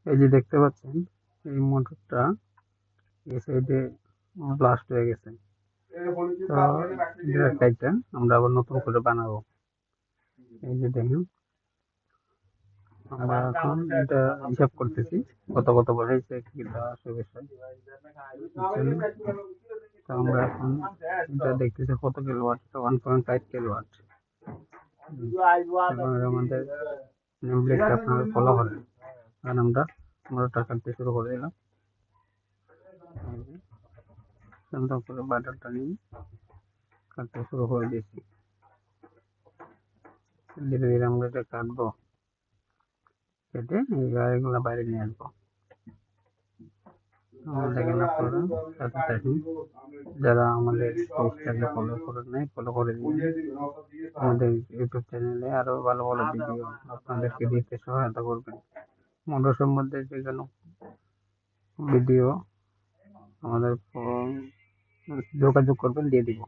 এই যে দেখতে পাচ্ছেন, এই মোটরটা এই সাইডে ব্লাস্ট হয়ে গেছে। তো এটা কাইটা আমরা আবার নতুন করে বানাবো। এই যে দেখুন, আমরা এখন এটা হিসাব করতেছি কত কত বাড়াইছে কি দেওয়া আছে বিষয়। তো আমরা এখন এটা দেখতেছি কত কিলোওয়াট, 1.5 কিলোওয়াট। এবং আমাদের নেম প্লেটটা আপনারা ফলো করেন, কারণ আমরা কাটতে শুরু করে দিলাম। সুন্দর করে বাটারটা নিয়ে কাটতে শুরু করে দিয়েছি। ধীরে ধীরে আমরা এটা কাটবো, কেটে এই গাড়িগুলো বাইরে নিয়ে আসবো। দেখেন আপনারা সাথে থাকুন, যারা আমাদের পেজটাকে ফলো করেন নাই ফলো করে দিন। আমাদের ইউটিউব চ্যানেলে আরো ভালো ভালো ভিডিও আপনাদেরকে দিতে সহায়তা করবেন। মোটর সম্বন্ধে যে কোনো ভিডিও আমাদের যোগাযোগ করবেন, দিয়ে দিব।